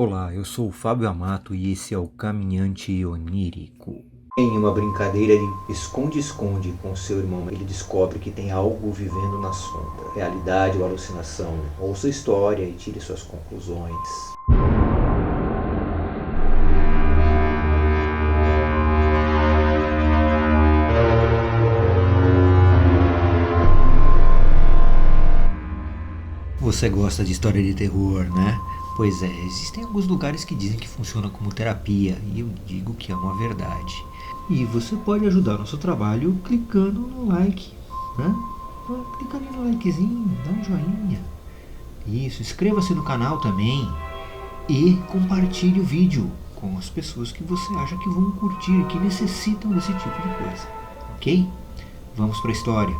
Olá, eu sou o Fábio Amato e esse é o Caminhante Onírico. Em uma brincadeira de esconde-esconde com seu irmão, ele descobre que tem algo vivendo na sombra. Realidade ou alucinação? Ouça a história e tire suas conclusões. Você gosta de história de terror, né? Pois é, existem alguns lugares que dizem que funciona como terapia e eu digo que é uma verdade. E você pode ajudar nosso trabalho clicando no like, né? Clica ali no likezinho, dá um joinha. Isso, inscreva-se no canal também e compartilhe o vídeo com as pessoas que você acha que vão curtir, que necessitam desse tipo de coisa, ok? Vamos para a história.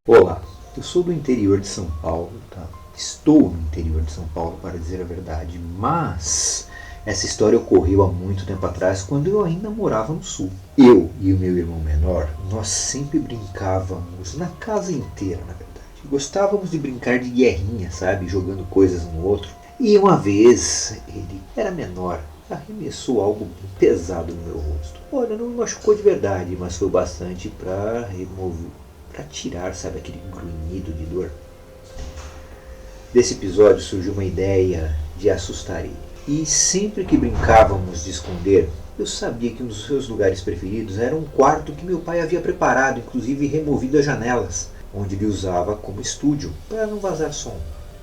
Olá, eu sou do interior de São Paulo, tá? Estou no interior de São Paulo, para dizer a verdade, mas essa história ocorreu há muito tempo atrás, quando eu ainda morava no sul. Eu e o meu irmão menor, nós sempre brincávamos na casa inteira, na verdade. Gostávamos de brincar de guerrinha, sabe? Jogando coisas um no outro. E uma vez, ele era menor, arremessou algo pesado no meu rosto. Olha, não me machucou de verdade, mas foi bastante para tirar, sabe, aquele grunhido de dor. Desse episódio surgiu uma ideia de assustar ele. E sempre que brincávamos de esconder, eu sabia que um dos seus lugares preferidos era um quarto que meu pai havia preparado, inclusive removido as janelas, onde ele usava como estúdio, para não vazar som.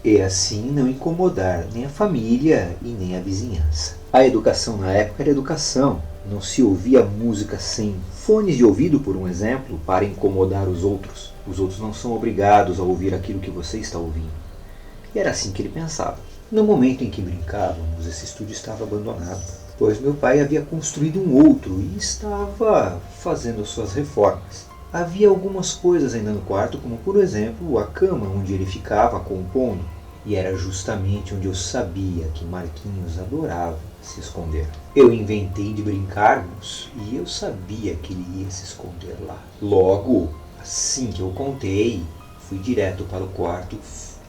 E assim não incomodar nem a família e nem a vizinhança. A educação na época era educação. Não se ouvia música sem fones de ouvido, por um exemplo, para incomodar os outros. Os outros não são obrigados a ouvir aquilo que você está ouvindo. E era assim que ele pensava. No momento em que brincávamos, esse estúdio estava abandonado, pois meu pai havia construído um outro e estava fazendo suas reformas. Havia algumas coisas ainda no quarto, como por exemplo a cama onde ele ficava compondo, e era justamente onde eu sabia que Marquinhos adorava se esconder. Eu inventei de brincarmos e eu sabia que ele ia se esconder lá. Logo, assim que eu contei, fui direto para o quarto,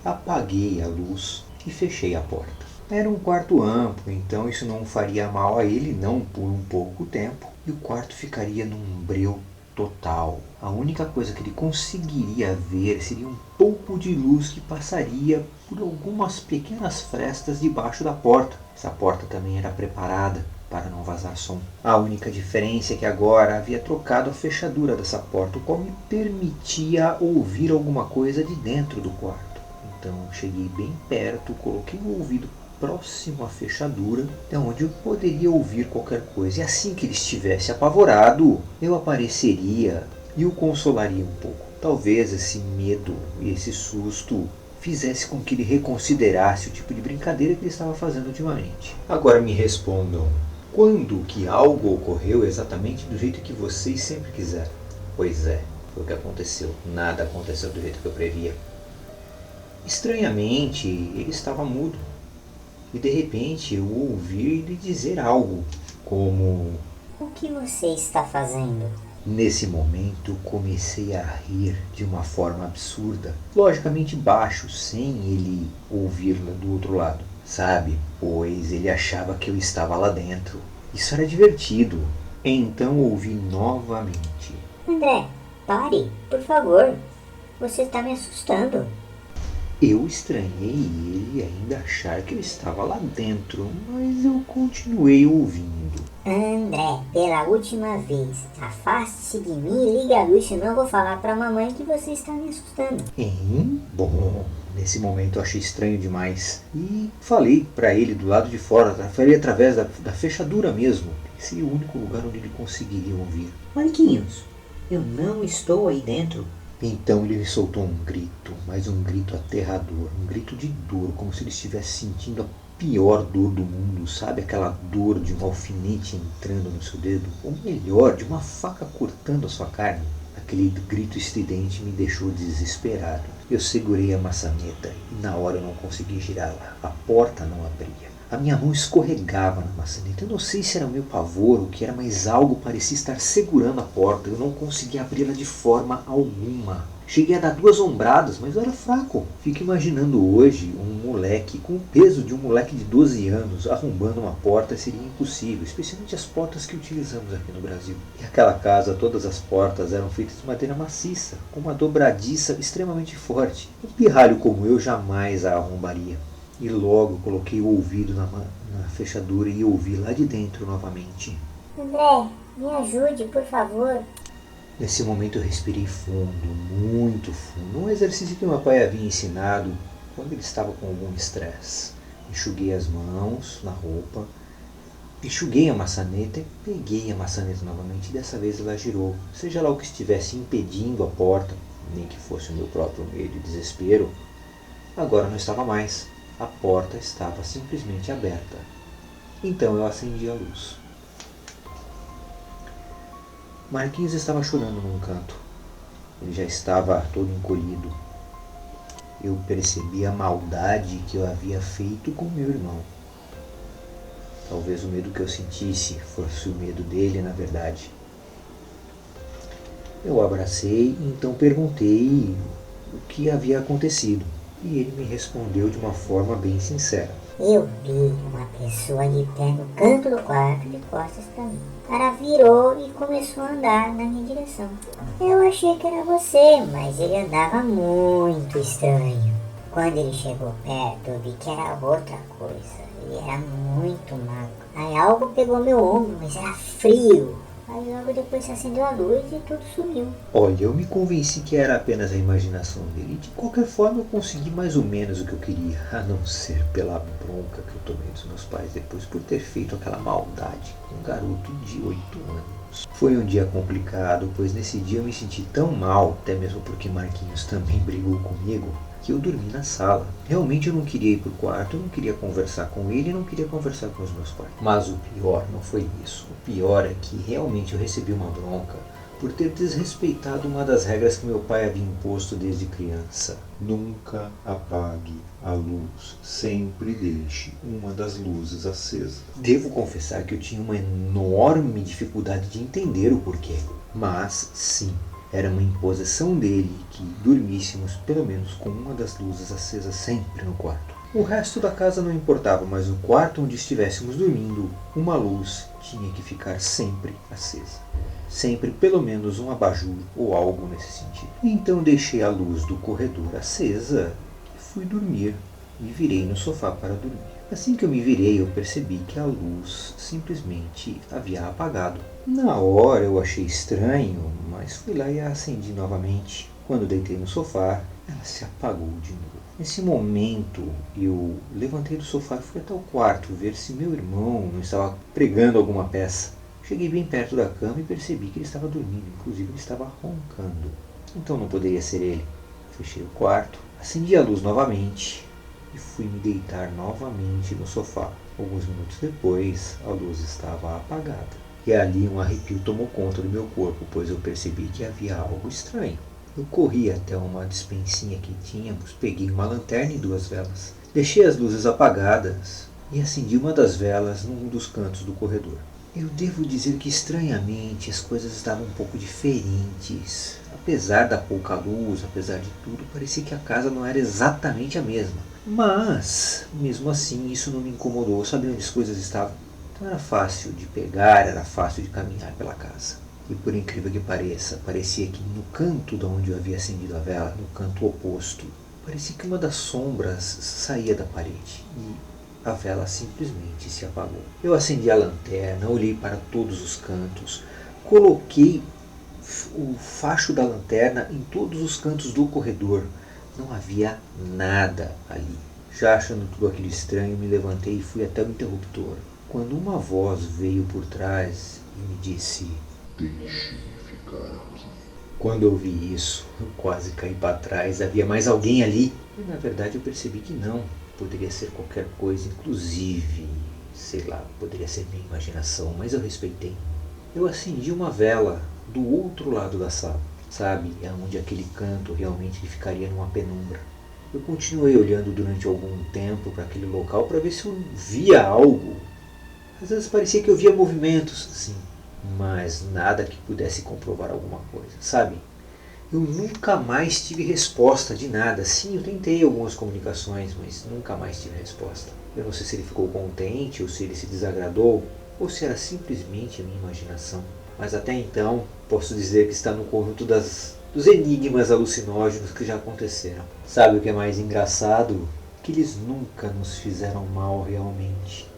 apaguei a luz e fechei a porta. Era um quarto amplo, então isso não faria mal a ele, não por um pouco tempo, e o quarto ficaria num breu total. A única coisa que ele conseguiria ver seria um pouco de luz que passaria por algumas pequenas frestas debaixo da porta. Essa porta também era preparada para não vazar som. A única diferença é que agora havia trocado a fechadura dessa porta, o qual me permitia ouvir alguma coisa de dentro do quarto. Então cheguei bem perto, coloquei o ouvido próximo à fechadura, de onde eu poderia ouvir qualquer coisa. E assim que ele estivesse apavorado, eu apareceria e o consolaria um pouco. Talvez esse medo e esse susto fizesse com que ele reconsiderasse o tipo de brincadeira que ele estava fazendo ultimamente. Agora me respondam, quando que algo ocorreu exatamente do jeito que vocês sempre quiseram? Pois é, foi o que aconteceu. Nada aconteceu do jeito que eu previa. Estranhamente, ele estava mudo. E de repente eu ouvi ele dizer algo, como: "O que você está fazendo?" Nesse momento comecei a rir de uma forma absurda, logicamente baixo, sem ele ouvir do outro lado, sabe? Pois ele achava que eu estava lá dentro. Isso era divertido. Então ouvi novamente: "André, pare, por favor. Você está me assustando." Eu estranhei ele ainda achar que eu estava lá dentro, mas eu continuei ouvindo. "André, pela última vez, afaste-se de mim e ligue a luz, senão eu vou falar para a mamãe que você está me assustando." Hein? Bom, nesse momento eu achei estranho demais e falei para ele do lado de fora, falei através da fechadura mesmo. Seria o único lugar onde ele conseguiria ouvir. "Marquinhos, eu não estou aí dentro." Então ele soltou um grito, mas um grito aterrador, um grito de dor, como se ele estivesse sentindo a pior dor do mundo, sabe? Aquela dor de um alfinete entrando no seu dedo, ou melhor, de uma faca cortando a sua carne. Aquele grito estridente me deixou desesperado. Eu segurei a maçaneta e na hora eu não consegui girá-la. A porta não abria. A minha mão escorregava na maçaneta. Eu não sei se era meu pavor ou o que era, mas algo parecia estar segurando a porta. Eu não conseguia abri-la de forma alguma. Cheguei a dar 2 ombradas, mas eu era fraco. Fico imaginando hoje um moleque com o peso de um moleque de 12 anos arrombando uma porta. Seria impossível, especialmente as portas que utilizamos aqui no Brasil. E aquela casa, todas as portas eram feitas de madeira maciça, com uma dobradiça extremamente forte. Um pirralho como eu jamais a arrombaria. E logo coloquei o ouvido na fechadura e ouvi lá de dentro novamente. André, me ajude, por favor. Nesse momento eu respirei fundo, muito fundo, um exercício que meu pai havia ensinado quando ele estava com algum estresse. Enxuguei as mãos na roupa, enxuguei a maçaneta e peguei a maçaneta novamente. E dessa vez ela girou, seja lá o que estivesse impedindo a porta, nem que fosse o meu próprio medo e desespero, agora não estava mais. A porta estava simplesmente aberta. Então eu acendi a luz. Marquinhos estava chorando num canto. Ele já estava todo encolhido. Eu percebi a maldade que eu havia feito com meu irmão. Talvez o medo que eu sentisse fosse o medo dele, na verdade. Eu o abracei e então perguntei o que havia acontecido. E ele me respondeu de uma forma bem sincera. Eu vi uma pessoa de pé no canto do quarto de costas para mim. O cara virou e começou a andar na minha direção. Eu achei que era você, mas ele andava muito estranho. Quando ele chegou perto, eu vi que era outra coisa. Ele era muito magro. Aí algo pegou meu ombro, mas era frio. Aí logo depois se acendeu a luz e tudo sumiu. Olha, eu me convenci que era apenas a imaginação dele. De qualquer forma, eu consegui mais ou menos o que eu queria. A não ser pela bronca que eu tomei dos meus pais depois por ter feito aquela maldade com um garoto de 8 anos. Foi um dia complicado, pois nesse dia eu me senti tão mal, até mesmo porque Marquinhos também brigou comigo, que eu dormi na sala. Realmente eu não queria ir pro quarto, eu não queria conversar com ele, eu não queria conversar com os meus pais. Mas o pior não foi isso. O pior é que realmente eu recebi uma bronca por ter desrespeitado uma das regras que meu pai havia imposto desde criança. Nunca apague a luz, sempre deixe uma das luzes acesa. Devo confessar que eu tinha uma enorme dificuldade de entender o porquê. Mas, sim, era uma imposição dele que dormíssemos pelo menos com uma das luzes acesas sempre no quarto. O resto da casa não importava, mas no quarto onde estivéssemos dormindo, uma luz tinha que ficar sempre acesa. Sempre pelo menos um abajur ou algo nesse sentido. Então deixei a luz do corredor acesa e fui dormir. Me virei no sofá para dormir. Assim que eu me virei, eu percebi que a luz simplesmente havia apagado. Na hora eu achei estranho, mas fui lá e a acendi novamente. Quando deitei no sofá, ela se apagou de novo. Nesse momento, eu levantei do sofá e fui até o quarto ver se meu irmão não estava pregando alguma peça. Cheguei bem perto da cama e percebi que ele estava dormindo, inclusive ele estava roncando. Então não poderia ser ele. Fechei o quarto, acendi a luz novamente e fui me deitar novamente no sofá. Alguns minutos depois, a luz estava apagada. E ali um arrepio tomou conta do meu corpo, pois eu percebi que havia algo estranho. Eu corri até uma despensinha que tínhamos, peguei uma lanterna e 2 velas. Deixei as luzes apagadas e acendi uma das velas num dos cantos do corredor. Eu devo dizer que estranhamente as coisas estavam um pouco diferentes. Apesar da pouca luz, apesar de tudo, parecia que a casa não era exatamente a mesma. Mas, mesmo assim, isso não me incomodou. Eu sabia onde as coisas estavam. Então era fácil de pegar, era fácil de caminhar pela casa. E por incrível que pareça, parecia que no canto de onde eu havia acendido a vela, no canto oposto, parecia que uma das sombras saía da parede. E a vela simplesmente se apagou. Eu acendi a lanterna, olhei para todos os cantos, coloquei o facho da lanterna em todos os cantos do corredor. Não havia nada ali. Já achando tudo aquilo estranho, me levantei e fui até o interruptor, quando uma voz veio por trás e me disse: Deixe ficar aqui. Quando eu vi isso, eu quase caí para trás. Havia mais alguém ali? E na verdade eu percebi que não, poderia ser qualquer coisa, inclusive, sei lá, poderia ser minha imaginação, mas eu respeitei. Eu acendi uma vela do outro lado da sala, sabe, onde aquele canto realmente ficaria numa penumbra. Eu continuei olhando durante algum tempo para aquele local para ver se eu via algo. Às vezes parecia que eu via movimentos, sim, mas nada que pudesse comprovar alguma coisa, sabe? Eu nunca mais tive resposta de nada. Sim, eu tentei algumas comunicações, mas nunca mais tive resposta. Eu não sei se ele ficou contente, ou se ele se desagradou, ou se era simplesmente a minha imaginação. Mas até então, posso dizer que está no conjunto dos enigmas alucinógenos que já aconteceram. Sabe o que é mais engraçado? Que eles nunca nos fizeram mal realmente.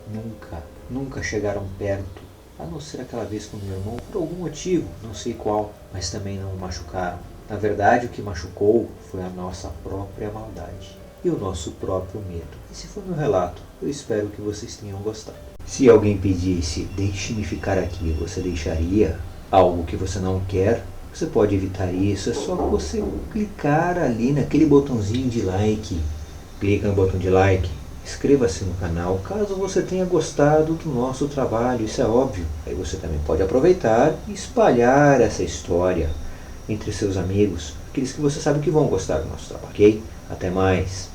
Nunca chegaram perto. A não ser aquela vez com meu irmão, por algum motivo, não sei qual, mas também não o machucaram. Na verdade, o que machucou foi a nossa própria maldade e o nosso próprio medo. Esse foi meu relato. Eu espero que vocês tenham gostado. Se alguém pedisse, deixe-me ficar aqui, você deixaria? Algo que você não quer? Você pode evitar isso, é só você clicar ali naquele botãozinho de like. Clica no botão de like, inscreva-se no canal caso você tenha gostado do nosso trabalho, isso é óbvio. Aí você também pode aproveitar e espalhar essa história entre seus amigos, aqueles que você sabe que vão gostar do nosso trabalho, ok? Até mais!